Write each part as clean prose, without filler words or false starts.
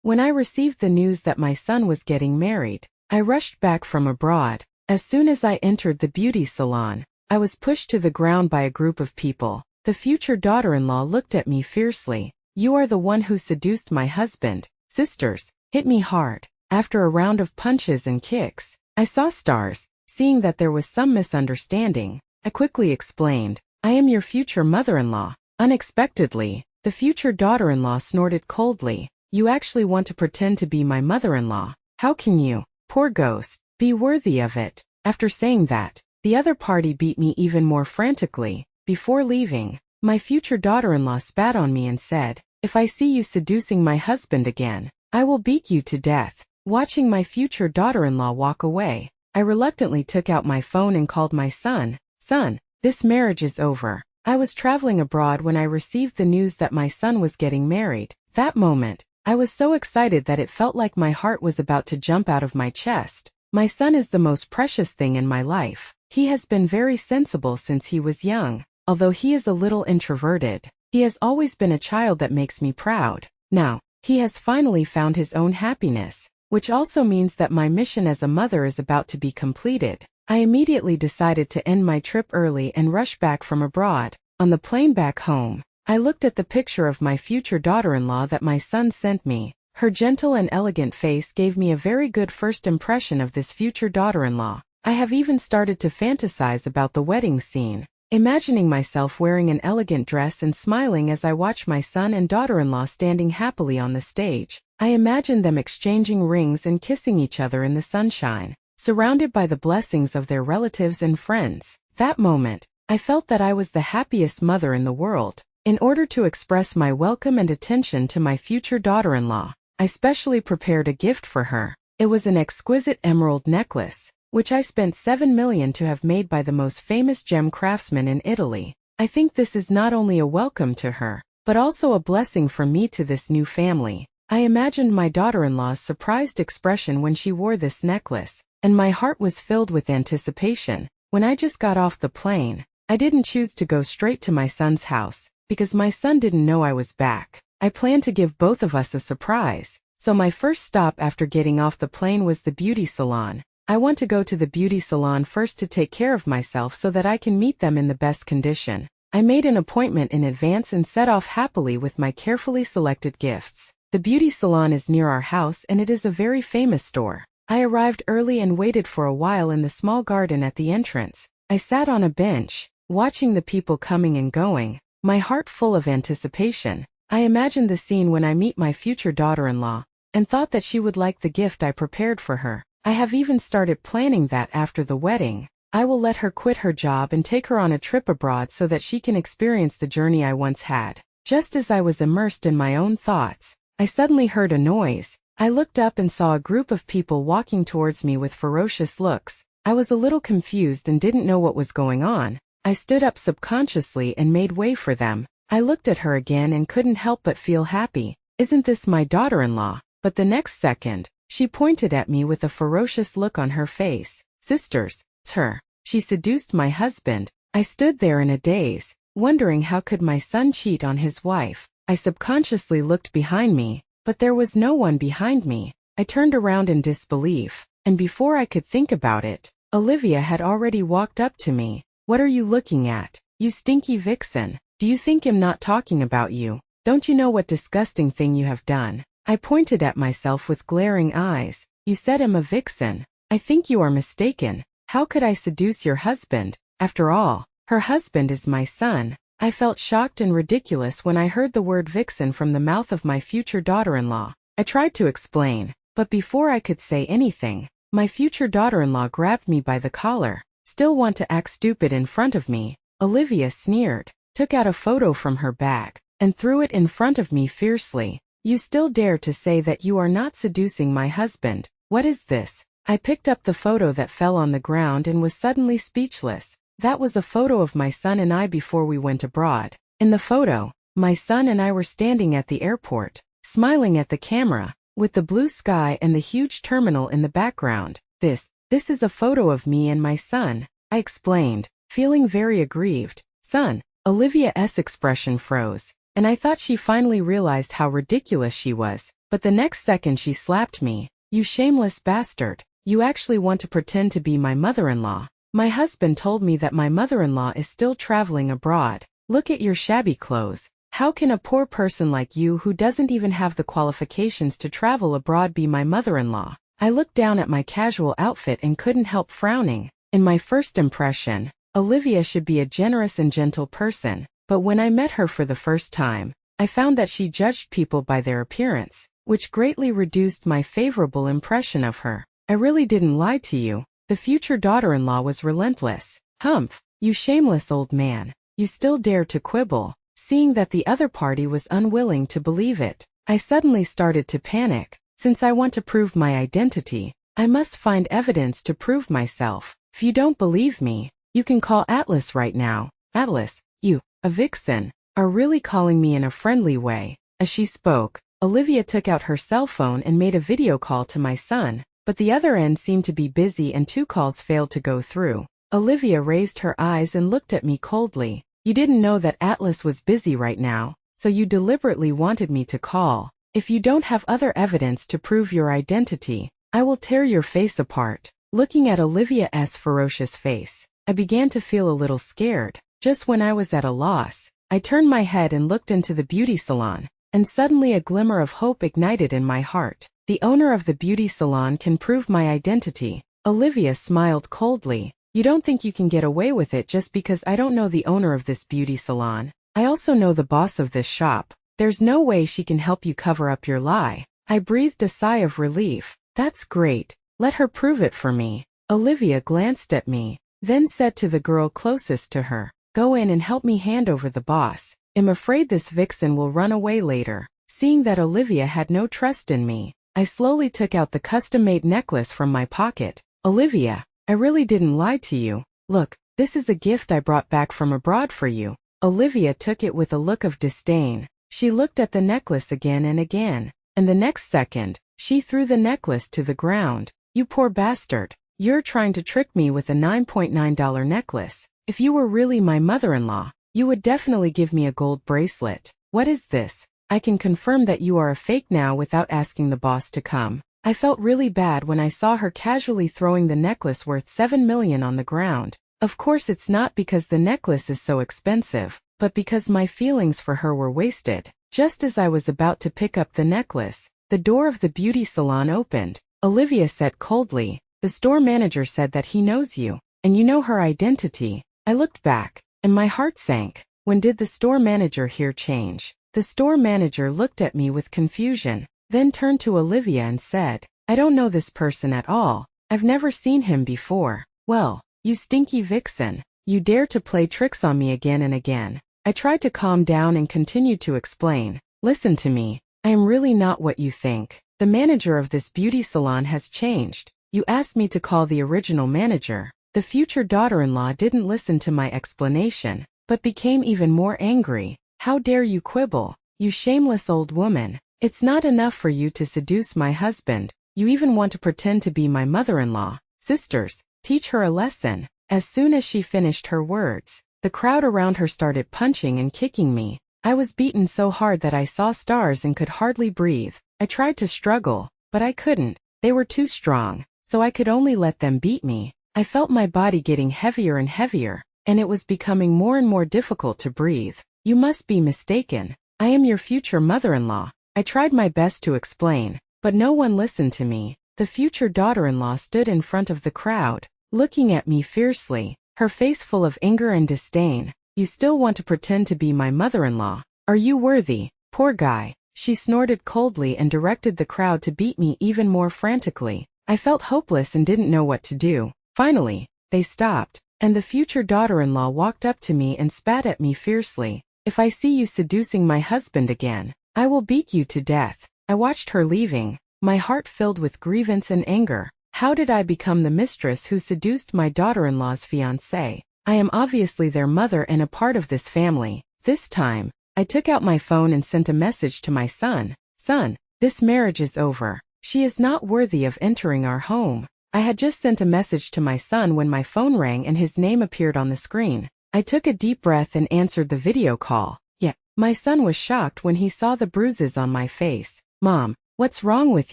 When I received the news that my son was getting married, I rushed back from abroad. As soon as I entered the beauty salon, I was pushed to the ground by a group of people. The future daughter-in-law looked at me fiercely. "You are the one who seduced my husband." Sisters hit me hard. After a round of punches and kicks, I saw stars. Seeing that there was some misunderstanding, I quickly explained, "I am your future mother-in-law." Unexpectedly, the future daughter-in-law snorted coldly. "You actually want to pretend to be my mother-in-law? How can you, poor ghost, be worthy of it?" After saying that, the other party beat me even more frantically. Before leaving, my future daughter-in-law spat on me and said, "If I see you seducing my husband again, I will beat you to death." Watching my future daughter-in-law walk away, I reluctantly took out my phone and called my son. "Son, this marriage is over." I was traveling abroad when I received the news that my son was getting married. That moment, I was so excited that it felt like my heart was about to jump out of my chest. My son is the most precious thing in my life. He has been very sensible since he was young. Although he is a little introverted, he has always been a child that makes me proud. Now, he has finally found his own happiness, which also means that my mission as a mother is about to be completed. I immediately decided to end my trip early and rush back from abroad. On the plane back home, I looked at the picture of my future daughter-in-law that my son sent me. Her gentle and elegant face gave me a very good first impression of this future daughter-in-law. I have even started to fantasize about the wedding scene, imagining myself wearing an elegant dress and smiling as I watch my son and daughter-in-law standing happily on the stage. I imagine them exchanging rings and kissing each other in the sunshine, surrounded by the blessings of their relatives and friends. That moment, I felt that I was the happiest mother in the world. In order to express my welcome and attention to my future daughter-in-law, I specially prepared a gift for her. It was an exquisite emerald necklace, which I spent 7 million to have made by the most famous gem craftsman in Italy. I think this is not only a welcome to her, but also a blessing from me to this new family. I imagined my daughter-in-law's surprised expression when she wore this necklace, and my heart was filled with anticipation. When I just got off the plane, I didn't choose to go straight to my son's house, because my son didn't know I was back. I planned to give both of us a surprise. So my first stop after getting off the plane was the beauty salon. I want to go to the beauty salon first to take care of myself so that I can meet them in the best condition. I made an appointment in advance and set off happily with my carefully selected gifts. The beauty salon is near our house and it is a very famous store. I arrived early and waited for a while in the small garden at the entrance. I sat on a bench, watching the people coming and going, my heart full of anticipation. I imagined the scene when I meet my future daughter-in-law, and thought that she would like the gift I prepared for her. I have even started planning that after the wedding, I will let her quit her job and take her on a trip abroad so that she can experience the journey I once had. Just as I was immersed in my own thoughts, I suddenly heard a noise. I looked up and saw a group of people walking towards me with ferocious looks. I was a little confused and didn't know what was going on. I stood up subconsciously and made way for them. I looked at her again and couldn't help but feel happy. Isn't this my daughter-in-law? But the next second, she pointed at me with a ferocious look on her face. Sisters, it's her. She seduced my husband. I stood there in a daze, wondering how could my son cheat on his wife. I subconsciously looked behind me, but there was no one behind me. I turned around in disbelief, and before I could think about it, Olivia had already walked up to me. What are you looking at? You stinky vixen. Do you think I'm not talking about you? Don't you know what disgusting thing you have done? I pointed at myself with glaring eyes. You said I'm a vixen. I think you are mistaken. How could I seduce your husband? After all, her husband is my son. I felt shocked and ridiculous when I heard the word vixen from the mouth of my future daughter-in-law. I tried to explain, but before I could say anything, my future daughter-in-law grabbed me by the collar. Still want to act stupid in front of me? Olivia sneered, took out a photo from her bag, and threw it in front of me fiercely. You still dare to say that you are not seducing my husband? What is this? I picked up the photo that fell on the ground and was suddenly speechless. That was a photo of my son and I before we went abroad. In the photo, my son and I were standing at the airport, smiling at the camera, with the blue sky and the huge terminal in the background. This is a photo of me and my son, I explained, feeling very aggrieved. Son, Olivia's expression froze, and I thought she finally realized how ridiculous she was. but the next second she slapped me. "You shameless bastard. You actually want to pretend to be my mother-in-law. My husband told me that my mother-in-law is still traveling abroad. Look at your shabby clothes. How can a poor person like you who doesn't even have the qualifications to travel abroad be my mother-in-law?" I looked down at my casual outfit and couldn't help frowning. In my first impression, Olivia should be a generous and gentle person, but when I met her for the first time, I found that she judged people by their appearance, which greatly reduced my favorable impression of her. "I really didn't lie to you." The future daughter-in-law was relentless. "Humph, you shameless old man. You still dare to quibble." Seeing that the other party was unwilling to believe it, I suddenly started to panic. Since I want to prove my identity, I must find evidence to prove myself. If you don't believe me, you can call Atlas right now. "Atlas, you, a vixen, are really calling me in a friendly way." As she spoke, Olivia took out her cell phone and made a video call to my son, but the other end seemed to be busy and 2 calls failed to go through. Olivia raised her eyes and looked at me coldly. "You didn't know that Atlas was busy right now, so you deliberately wanted me to call. If you don't have other evidence to prove your identity, I will tear your face apart." Looking at Olivia's ferocious face, I began to feel a little scared. Just when I was at a loss, I turned my head and looked into the beauty salon, and suddenly a glimmer of hope ignited in my heart. "The owner of the beauty salon can prove my identity." Olivia smiled coldly. "You don't think you can get away with it just because I don't know the owner of this beauty salon? I also know the boss of this shop. There's no way she can help you cover up your lie." I breathed a sigh of relief. "That's great. Let her prove it for me." Olivia glanced at me, then said to the girl closest to her, "Go in and help me hand over the boss. I'm afraid this vixen will run away later." Seeing that Olivia had no trust in me, I slowly took out the custom-made necklace from my pocket. "Olivia, I really didn't lie to you. Look, this is a gift I brought back from abroad for you." Olivia took it with a look of disdain. She looked at the necklace again and again, and the next second, she threw the necklace to the ground. "You poor bastard. You're trying to trick me with a $9.9 necklace. If you were really my mother-in-law, you would definitely give me a gold bracelet. What is this? I can confirm that you are a fake now without asking the boss to come." I felt really bad when I saw her casually throwing the necklace worth $7 million on the ground. Of course it's not because the necklace is so expensive, but because my feelings for her were wasted. Just as I was about to pick up the necklace, the door of the beauty salon opened. Olivia said coldly, "The store manager said that he knows you, and you know her identity." I looked back, and my heart sank. When did the store manager here change? The store manager looked at me with confusion, then turned to Olivia and said, "I don't know this person at all. I've never seen him before." "Well, you stinky vixen. You dare to play tricks on me again and again." I tried to calm down and continued to explain. "Listen to me. I am really not what you think. The manager of this beauty salon has changed. You asked me to call the original manager." The future daughter-in-law didn't listen to my explanation, but became even more angry. "How dare you quibble, you shameless old woman. It's not enough for you to seduce my husband. You even want to pretend to be my mother-in-law. Sisters, teach her a lesson." As soon as she finished her words, the crowd around her started punching and kicking me. I was beaten so hard that I saw stars and could hardly breathe. I tried to struggle, but I couldn't. They were too strong, so I could only let them beat me. I felt my body getting heavier and heavier, and it was becoming more and more difficult to breathe. "You must be mistaken. I am your future mother-in-law." I tried my best to explain, but no one listened to me. The future daughter-in-law stood in front of the crowd, looking at me fiercely, her face full of anger and disdain. "You still want to pretend to be my mother-in-law? Are you worthy? Poor guy." She snorted coldly and directed the crowd to beat me even more frantically. I felt hopeless and didn't know what to do. Finally, they stopped, and the future daughter-in-law walked up to me and spat at me fiercely. "If I see you seducing my husband again, I will beat you to death." I watched her leaving, my heart filled with grievance and anger. How did I become the mistress who seduced my daughter-in-law's fiancé? I am obviously their mother and a part of this family. This time, I took out my phone and sent a message to my son. "Son, this marriage is over. She is not worthy of entering our home." I had just sent a message to my son when my phone rang and his name appeared on the screen. I took a deep breath and answered the video call. "Yeah." My son was shocked when he saw the bruises on my face. "Mom, What's wrong with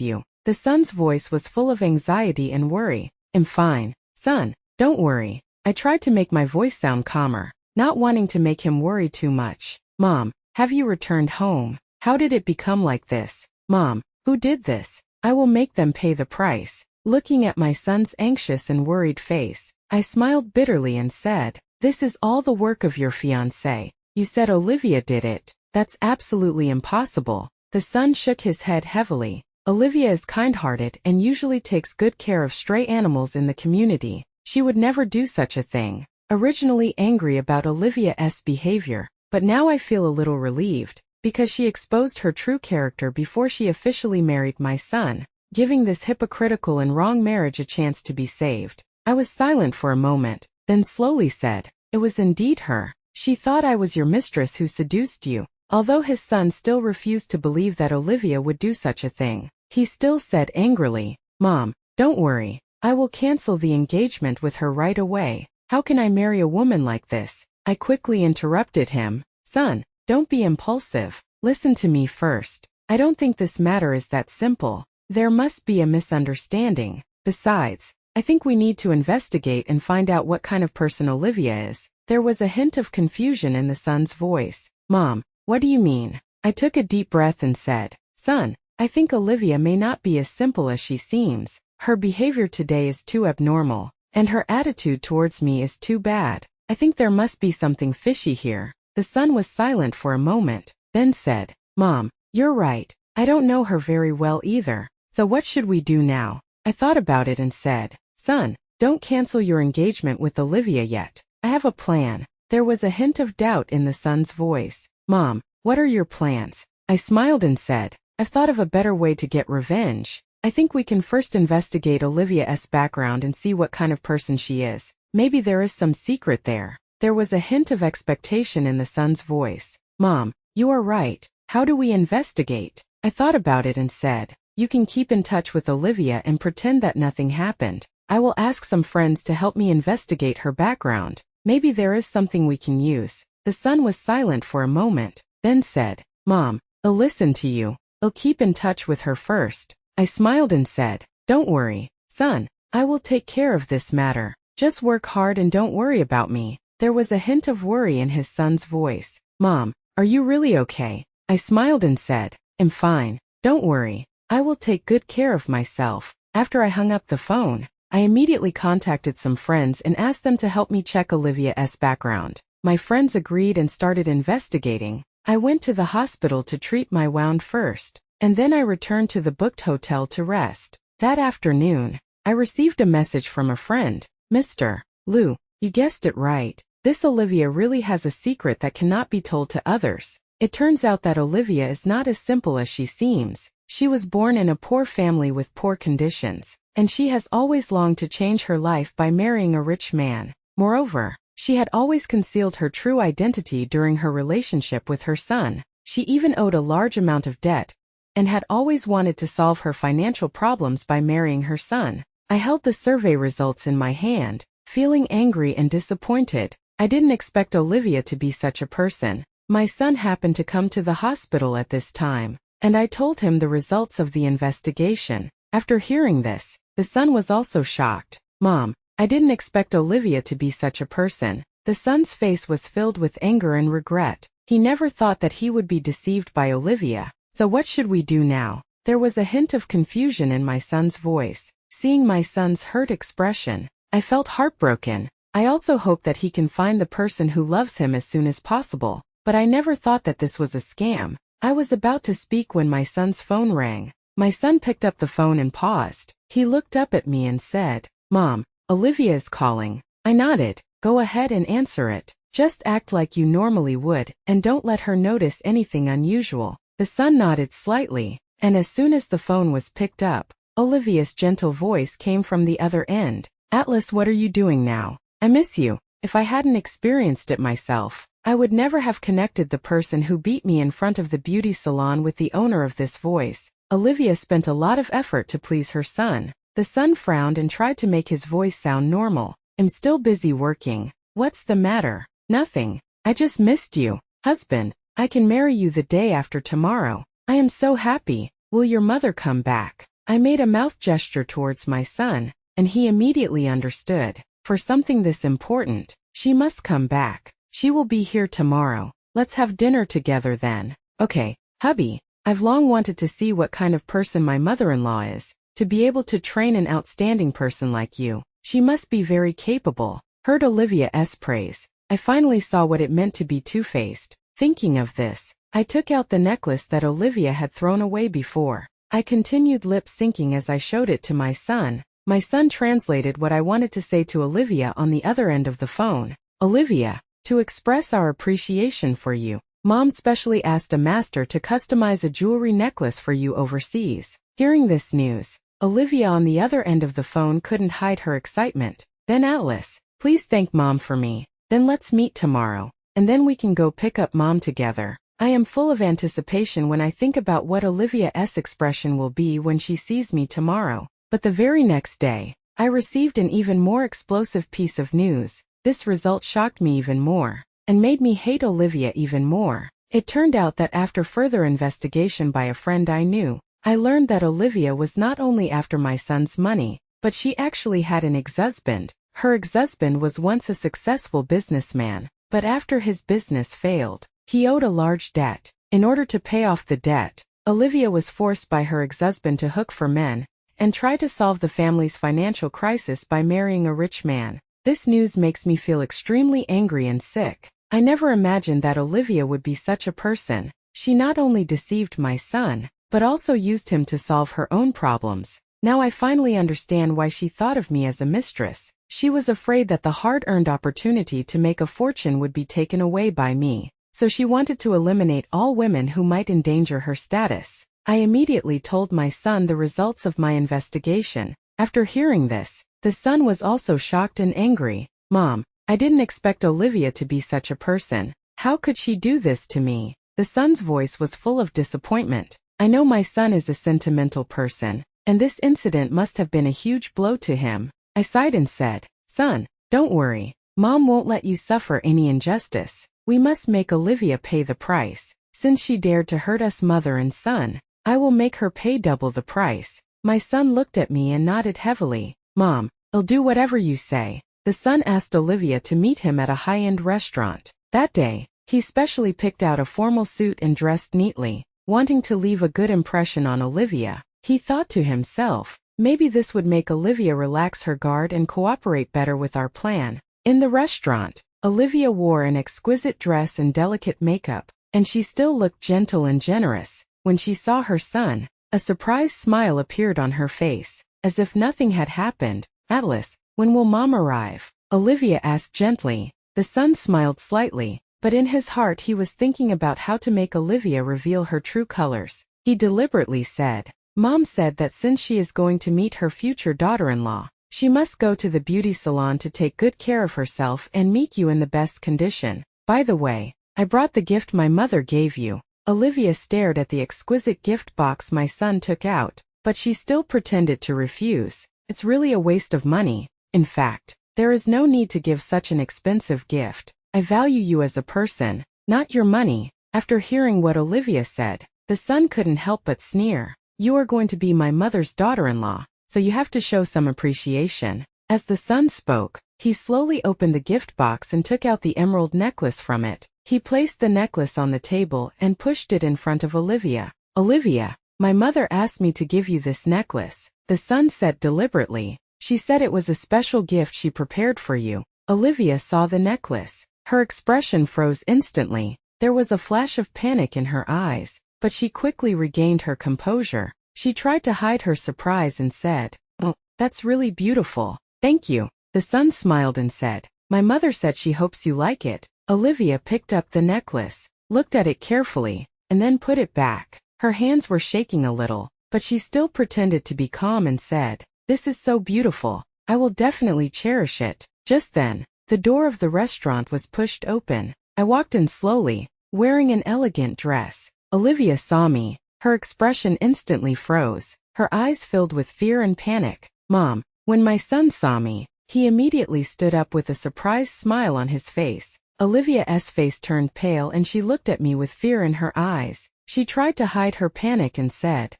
you? The son's voice was full of anxiety and worry. I'm fine, son. Don't worry. I tried to make my voice sound calmer, not wanting to make him worry too much. Mom, have you returned home? How did it become like this? Mom, who did this? I will make them pay the price. Looking at my son's anxious and worried face, I smiled bitterly and said, this is all the work of your fiancé. You said Olivia did it. That's absolutely impossible. The son shook his head heavily. Olivia is kind-hearted and usually takes good care of stray animals in the community. She would never do such a thing. Originally angry about Olivia's behavior, but now I feel a little relieved, because she exposed her true character before she officially married my son, giving this hypocritical and wrong marriage a chance to be saved. I was silent for a moment, then slowly said, it was indeed her. She thought I was your mistress who seduced you. Although his son still refused to believe that Olivia would do such a thing, he still said angrily, Mom, don't worry. I will cancel the engagement with her right away. How can I marry a woman like this? I quickly interrupted him. Son, don't be impulsive. Listen to me first. I don't think this matter is that simple. There must be a misunderstanding. Besides, I think we need to investigate and find out what kind of person Olivia is. There was a hint of confusion in the son's voice. Mom, what do you mean? I took a deep breath and said, Son, I think Olivia may not be as simple as she seems. Her behavior today is too abnormal, and her attitude towards me is too bad. I think there must be something fishy here. The son was silent for a moment, then said, Mom, you're right. I don't know her very well either. So what should we do now? I thought about it and said, Son, don't cancel your engagement with Olivia yet. I have a plan. There was a hint of doubt in the son's voice. Mom, what are your plans? I smiled and said, I've thought of a better way to get revenge. I think we can first investigate Olivia's background and see what kind of person she is. Maybe there is some secret there. There was a hint of expectation in the son's voice. Mom, you are right. How do we investigate? I thought about it and said, you can keep in touch with Olivia and pretend that nothing happened. I will ask some friends to help me investigate her background. Maybe there is something we can use. The son was silent for a moment, then said, Mom, I'll listen to you. I'll keep in touch with her first. I smiled and said, don't worry, son. I will take care of this matter. Just work hard and don't worry about me. There was a hint of worry in his son's voice. Mom, are you really okay? I smiled and said, I'm fine. Don't worry. I will take good care of myself. After I hung up the phone, I immediately contacted some friends and asked them to help me check Olivia's background. My friends agreed and started investigating. I went to the hospital to treat my wound first, and then I returned to the booked hotel to rest. That afternoon, I received a message from a friend. Mr. Lou, you guessed it right. This Olivia really has a secret that cannot be told to others. It turns out that Olivia is not as simple as she seems. She was born in a poor family with poor conditions, and she has always longed to change her life by marrying a rich man. Moreover, she had always concealed her true identity during her relationship with her son. She even owed a large amount of debt, and had always wanted to solve her financial problems by marrying her son. I held the survey results in my hand, feeling angry and disappointed. I didn't expect Olivia to be such a person. My son happened to come to the hospital at this time, and I told him the results of the investigation. After hearing this, the son was also shocked. Mom, I didn't expect Olivia to be such a person. The son's face was filled with anger and regret. He never thought that he would be deceived by Olivia. So what should we do now? There was a hint of confusion in my son's voice. Seeing my son's hurt expression, I felt heartbroken. I also hope that he can find the person who loves him as soon as possible. But I never thought that this was a scam. I was about to speak when my son's phone rang. My son picked up the phone and paused. He looked up at me and said, Mom, Olivia is calling. I nodded. Go ahead and answer it. Just act like you normally would, and don't let her notice anything unusual. The son nodded slightly, and as soon as the phone was picked up, Olivia's gentle voice came from the other end. Atlas, what are you doing now? I miss you. If I hadn't experienced it myself, I would never have connected the person who beat me in front of the beauty salon with the owner of this voice. Olivia spent a lot of effort to please her son. The son frowned and tried to make his voice sound normal. I'm still busy working. What's the matter? Nothing. I just missed you. Husband, I can marry you the day after tomorrow. I am so happy. "Will your mother come back?" I made a mouth gesture towards my son, and he immediately understood. For something this important, she must come back. She will be here tomorrow. Let's have dinner together then. Okay, hubby, I've long wanted to see what kind of person my mother-in-law is, to be able to train an outstanding person like you. She must be very capable. Heard Olivia's praise. I finally saw what it meant to be two-faced. Thinking of this, I took out the necklace that Olivia had thrown away before. I continued lip-syncing as I showed it to my son. My son translated what I wanted to say to Olivia on the other end of the phone. "Olivia, to express our appreciation for you, Mom specially asked a master to customize a jewelry necklace for you overseas." Hearing this news, Olivia on the other end of the phone couldn't hide her excitement. "Then Atlas, please thank Mom for me. Then let's meet tomorrow, and then we can go pick up Mom together." I am full of anticipation when I think about what Olivia's expression will be when she sees me tomorrow. But the very next day, I received an even more explosive piece of news. This result shocked me even more, and made me hate Olivia even more. It turned out that after further investigation by a friend I knew, I learned that Olivia was not only after my son's money, but she actually had an ex-husband. Her ex-husband was once a successful businessman, but after his business failed, he owed a large debt. In order to pay off the debt, Olivia was forced by her ex-husband to hook for men, and try to solve the family's financial crisis by marrying a rich man. This news makes me feel extremely angry and sick. I never imagined that Olivia would be such a person. She not only deceived my son, but also used him to solve her own problems. Now I finally understand why she thought of me as a mistress. She was afraid that the hard-earned opportunity to make a fortune would be taken away by me. So she wanted to eliminate all women who might endanger her status. I immediately told my son the results of my investigation. After hearing this, the son was also shocked and angry. "Mom, I didn't expect Olivia to be such a person. How could she do this to me?" The son's voice was full of disappointment. I know my son is a sentimental person, and this incident must have been a huge blow to him. I sighed and said, "Son, don't worry. Mom won't let you suffer any injustice. We must make Olivia pay the price. Since she dared to hurt us mother and son, I will make her pay double the price." My son looked at me and nodded heavily. "Mom, I'll do whatever you say." The son asked Olivia to meet him at a high-end restaurant. That day, he specially picked out a formal suit and dressed neatly, wanting to leave a good impression on Olivia. He thought to himself, maybe this would make Olivia relax her guard and cooperate better with our plan. In the restaurant, Olivia wore an exquisite dress and delicate makeup, and she still looked gentle and generous. When she saw her son, a surprised smile appeared on her face, as if nothing had happened. "Atlas, when will Mom arrive?" Olivia asked gently. The son smiled slightly, but in his heart he was thinking about how to make Olivia reveal her true colors. He deliberately said, "Mom said that since she is going to meet her future daughter-in-law, she must go to the beauty salon to take good care of herself and meet you in the best condition. By the way, I brought the gift my mother gave you." Olivia stared at the exquisite gift box my son took out, but she still pretended to refuse. "It's really a waste of money. In fact, there is no need to give such an expensive gift. I value you as a person, not your money." After hearing what Olivia said, the son couldn't help but sneer. "You are going to be my mother's daughter-in-law, so you have to show some appreciation." As the son spoke, he slowly opened the gift box and took out the emerald necklace from it. He placed the necklace on the table and pushed it in front of Olivia. "Olivia, my mother asked me to give you this necklace," the son said deliberately. "She said it was a special gift she prepared for you." Olivia saw the necklace. Her expression froze instantly. There was a flash of panic in her eyes, but she quickly regained her composure. She tried to hide her surprise and said, "Oh, that's really beautiful. Thank you." The son smiled and said, "My mother said she hopes you like it." Olivia picked up the necklace, looked at it carefully, and then put it back. Her hands were shaking a little, but she still pretended to be calm and said, "This is so beautiful. I will definitely cherish it." Just then, the door of the restaurant was pushed open. I walked in slowly, wearing an elegant dress. Olivia saw me. Her expression instantly froze. Her eyes filled with fear and panic. "Mom." When my son saw me, he immediately stood up with a surprised smile on his face. Olivia's face turned pale and she looked at me with fear in her eyes. She tried to hide her panic and said,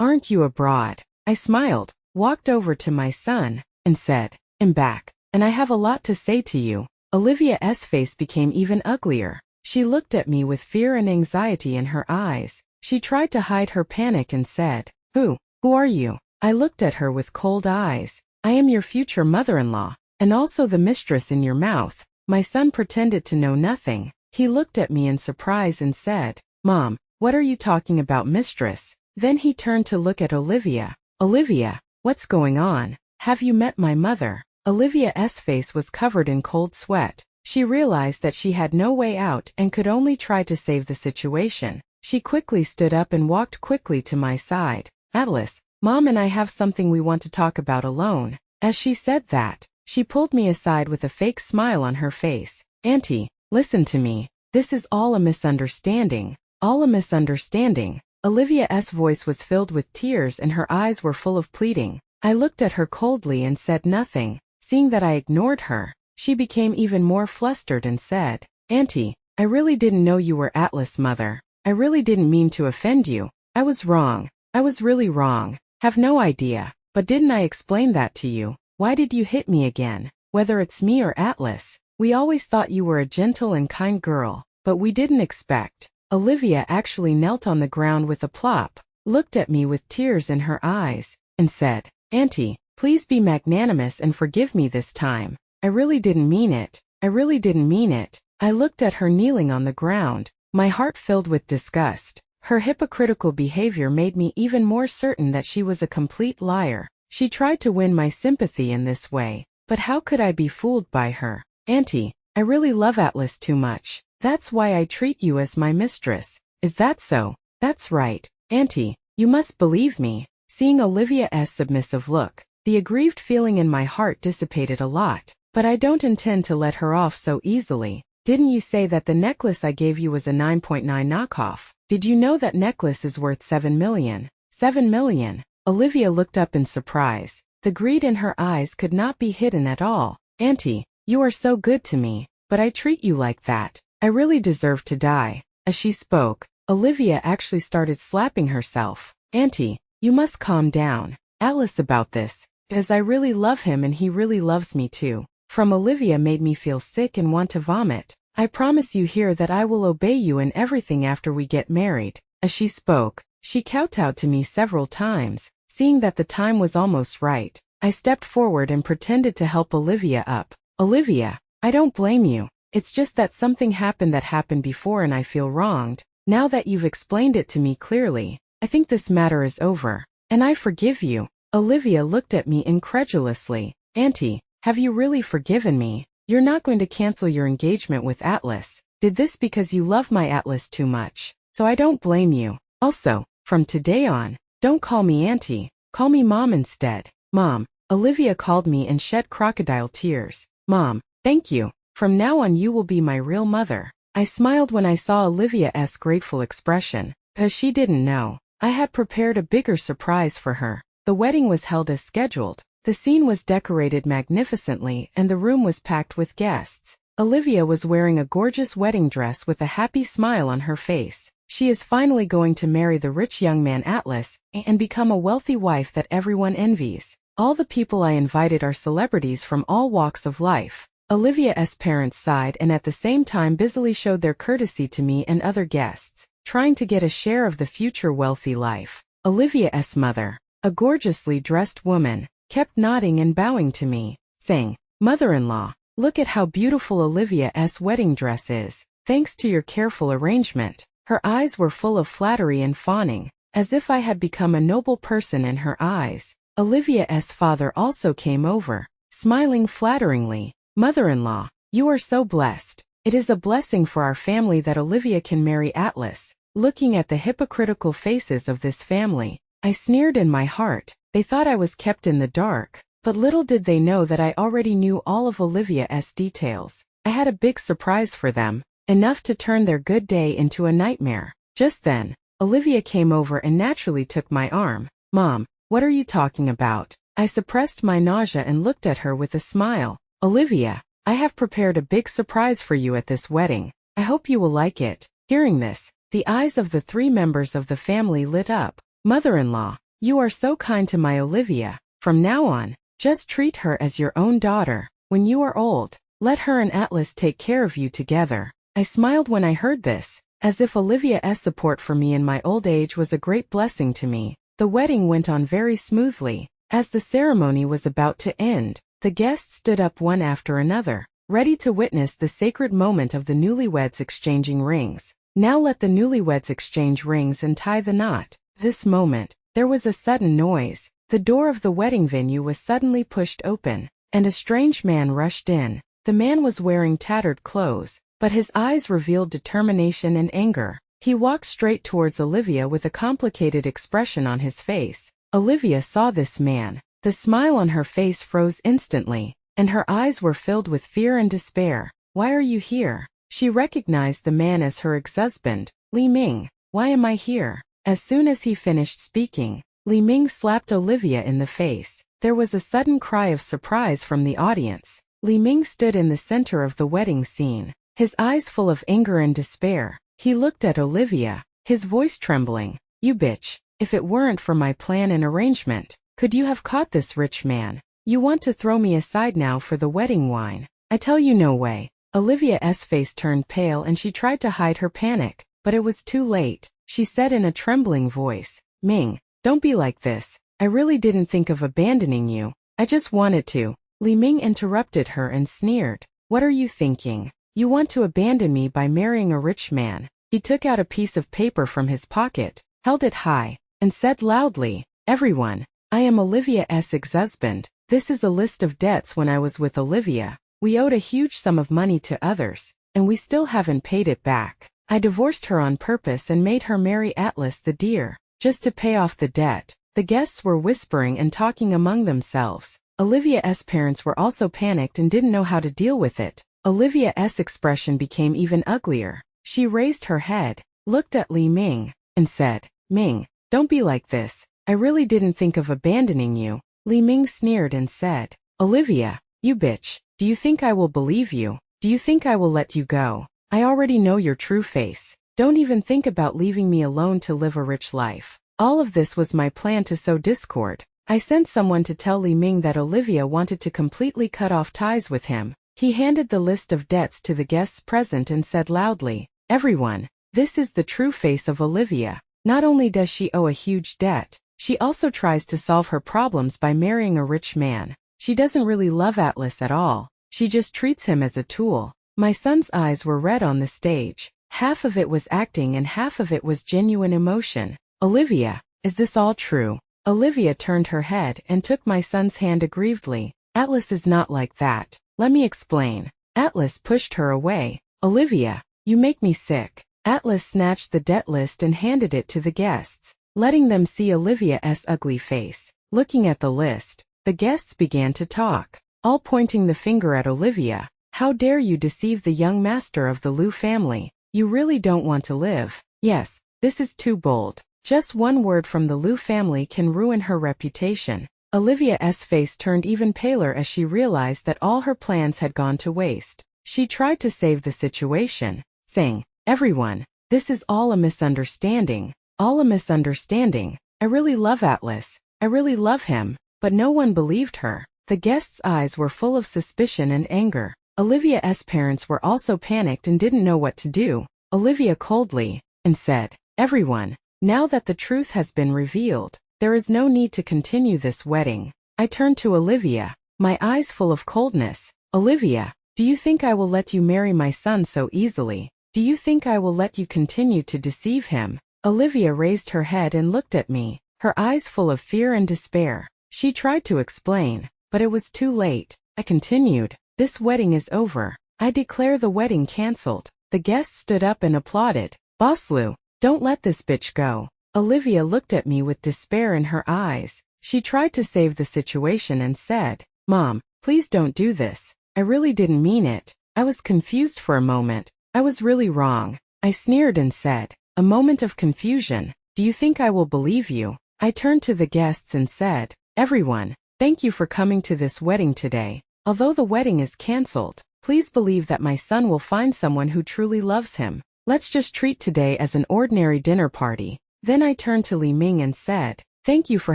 Aren't you abroad? I smiled, walked over to my son, and said, I'm back, and I have a lot to say to you. Olivia's face became even uglier. She looked at me with fear and anxiety in her eyes. She tried to hide her panic and said, Who are you? I looked at her with cold eyes. I am your future mother-in-law, and also the mistress in your mouth. My son pretended to know nothing. He looked at me in surprise and said, Mom, what are you talking about, mistress? Then he turned to look at Olivia. Olivia, what's going on? Have you met my mother? Olivia's face was covered in cold sweat. She realized that she had no way out and could only try to save the situation. She quickly stood up and walked quickly to my side. Atlas, Mom and I have something we want to talk about alone. As she said that, she pulled me aside with a fake smile on her face. Auntie, listen to me. This is all a misunderstanding. All a misunderstanding. Olivia's voice was filled with tears and her eyes were full of pleading. I looked at her coldly and said nothing. Seeing that I ignored her, she became even more flustered and said, Auntie, I really didn't know you were Atlas' mother. I really didn't mean to offend you. I was wrong. I was really wrong. Have no idea. But didn't I explain that to you? Why did you hit me again? Whether it's me or Atlas, we always thought you were a gentle and kind girl, but we didn't expect. Olivia actually knelt on the ground with a plop, looked at me with tears in her eyes, and said, Auntie, please be magnanimous and forgive me this time. I really didn't mean it. I really didn't mean it. I looked at her kneeling on the ground, my heart filled with disgust. Her hypocritical behavior made me even more certain that she was a complete liar. She tried to win my sympathy in this way, but how could I be fooled by her? Auntie, I really love Atlas too much. That's why I treat you as my mistress. Is that so? That's right. Auntie, you must believe me. Seeing Olivia's submissive look, the aggrieved feeling in my heart dissipated a lot. But I don't intend to let her off so easily. Didn't you say that the necklace I gave you was a 9.9 knockoff? Did you know that necklace is worth 7 million? 7 million? Olivia looked up in surprise. The greed in her eyes could not be hidden at all. Auntie, you are so good to me, but I treat you like that. I really deserve to die. As she spoke, Olivia actually started slapping herself. Auntie, you must calm down. Atlas about this, because I really love him and he really loves me too. From Olivia made me feel sick and want to vomit. I promise you here that I will obey you in everything after we get married. As she spoke, she kowtowed to me several times. Seeing that the time was almost right, I stepped forward and pretended to help Olivia up. Olivia, I don't blame you. It's just that something happened before and I feel wronged. Now that you've explained it to me clearly, I think this matter is over. And I forgive you. Olivia looked at me incredulously. Auntie, have you really forgiven me? You're not going to cancel your engagement with Atlas. Did this because you love my Atlas too much. So I don't blame you. Also, from today on, don't call me Auntie. Call me Mom instead. Mom. Olivia called me and shed crocodile tears. Mom, thank you. From now on you will be my real mother. I smiled when I saw Olivia's grateful expression, because she didn't know. I had prepared a bigger surprise for her. The wedding was held as scheduled. The scene was decorated magnificently and the room was packed with guests. Olivia was wearing a gorgeous wedding dress with a happy smile on her face. She is finally going to marry the rich young man Atlas and become a wealthy wife that everyone envies. All the people I invited are celebrities from all walks of life. Olivia's parents sighed and at the same time busily showed their courtesy to me and other guests, trying to get a share of the future wealthy life. Olivia's mother, a gorgeously dressed woman, kept nodding and bowing to me, saying, Mother-in-law, look at how beautiful Olivia's wedding dress is, thanks to your careful arrangement. Her eyes were full of flattery and fawning, as if I had become a noble person in her eyes. Olivia's father also came over, smiling flatteringly. Mother-in-law, you are so blessed. It is a blessing for our family that Olivia can marry Atlas. Looking at the hypocritical faces of this family, I sneered in my heart. They thought I was kept in the dark, but little did they know that I already knew all of Olivia's details. I had a big surprise for them, enough to turn their good day into a nightmare. Just then, Olivia came over and naturally took my arm. Mom, what are you talking about? I suppressed my nausea and looked at her with a smile. Olivia, I have prepared a big surprise for you at this wedding. I hope you will like it. Hearing this, the eyes of the three members of the family lit up. Mother-in-law, you are so kind to my Olivia. From now on, just treat her as your own daughter. When you are old, let her and Atlas take care of you together. I smiled when I heard this, as if Olivia's support for me in my old age was a great blessing to me. The wedding went on very smoothly. As the ceremony was about to end, the guests stood up one after another, ready to witness the sacred moment of the newlyweds exchanging rings. Now let the newlyweds exchange rings and tie the knot. This moment, there was a sudden noise. The door of the wedding venue was suddenly pushed open, and a strange man rushed in. The man was wearing tattered clothes, but his eyes revealed determination and anger. He walked straight towards Olivia with a complicated expression on his face. Olivia saw this man. The smile on her face froze instantly, and her eyes were filled with fear and despair. Why are you here? She recognized the man as her ex-husband, Li Ming. Why am I here? As soon as he finished speaking, Li Ming slapped Olivia in the face. There was a sudden cry of surprise from the audience. Li Ming stood in the center of the wedding scene, his eyes full of anger and despair. He looked at Olivia, his voice trembling. You bitch, if it weren't for my plan and arrangement, could you have caught this rich man? You want to throw me aside now for the wedding wine? I tell you no way. Olivia's face turned pale and she tried to hide her panic, but it was too late. She said in a trembling voice, Ming, don't be like this. I really didn't think of abandoning you. I just wanted to. Li Ming interrupted her and sneered. What are you thinking? You want to abandon me by marrying a rich man. He took out a piece of paper from his pocket, held it high, and said loudly, Everyone, I am Olivia's ex-husband. This is a list of debts when I was with Olivia. We owed a huge sum of money to others, and we still haven't paid it back. I divorced her on purpose and made her marry Atlas the deer, just to pay off the debt. The guests were whispering and talking among themselves. Olivia's parents were also panicked and didn't know how to deal with it. Olivia's expression became even uglier. She raised her head, looked at Li Ming, and said, Ming, don't be like this. I really didn't think of abandoning you. Li Ming sneered and said, Olivia, you bitch, do you think I will believe you? Do you think I will let you go? I already know your true face. Don't even think about leaving me alone to live a rich life. All of this was my plan to sow discord. I sent someone to tell Li Ming that Olivia wanted to completely cut off ties with him. He handed the list of debts to the guests present and said loudly, Everyone, this is the true face of Olivia. Not only does she owe a huge debt, she also tries to solve her problems by marrying a rich man. She doesn't really love Atlas at all. She just treats him as a tool. My son's eyes were red on the stage. Half of it was acting and half of it was genuine emotion. Olivia, is this all true? Olivia turned her head and took my son's hand aggrievedly. Atlas is not like that. Let me explain. Atlas pushed her away. Olivia, you make me sick. Atlas snatched the debt list and handed it to the guests, letting them see Olivia's ugly face. Looking at the list, the guests began to talk, all pointing the finger at Olivia. How dare you deceive the young master of the Liu family? You really don't want to live. Yes, this is too bold. Just one word from the Liu family can ruin her reputation. Olivia's face turned even paler as she realized that all her plans had gone to waste. She tried to save the situation, saying, Everyone, this is all a misunderstanding. All a misunderstanding. I really love Atlas. I really love him. But no one believed her. The guests' eyes were full of suspicion and anger. Olivia's parents were also panicked and didn't know what to do. Olivia coldly and said, Everyone, now that the truth has been revealed, there is no need to continue this wedding. I turned to Olivia, my eyes full of coldness. Olivia, do you think I will let you marry my son so easily? Do you think I will let you continue to deceive him? Olivia raised her head and looked at me, her eyes full of fear and despair. She tried to explain, but it was too late. I continued, This wedding is over. I declare the wedding cancelled. The guests stood up and applauded. Boss Liu, don't let this bitch go. Olivia looked at me with despair in her eyes. She tried to save the situation and said, Mom, please don't do this. I really didn't mean it. I was confused for a moment. I was really wrong. I sneered and said, A moment of confusion. Do you think I will believe you? I turned to the guests and said, Everyone, thank you for coming to this wedding today. Although the wedding is cancelled, please believe that my son will find someone who truly loves him. Let's just treat today as an ordinary dinner party. Then I turned to Li Ming and said, "Thank you for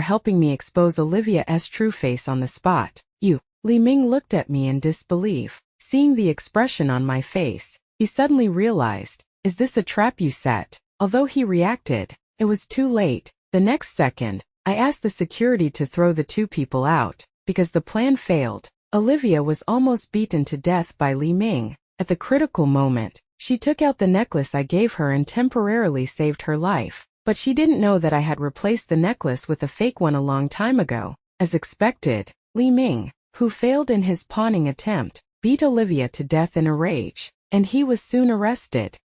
helping me expose Olivia's true face on the spot." "You?" Li Ming looked at me in disbelief. Seeing the expression on my face, he suddenly realized, "Is this a trap you set?" Although he reacted, it was too late. The next second, I asked the security to throw the two people out, because the plan failed. Olivia was almost beaten to death by Li Ming. At the critical moment, she took out the necklace I gave her and temporarily saved her life. But she didn't know that I had replaced the necklace with a fake one a long time ago. As expected, Li Ming, who failed in his pawning attempt, beat Olivia to death in a rage, and he was soon arrested.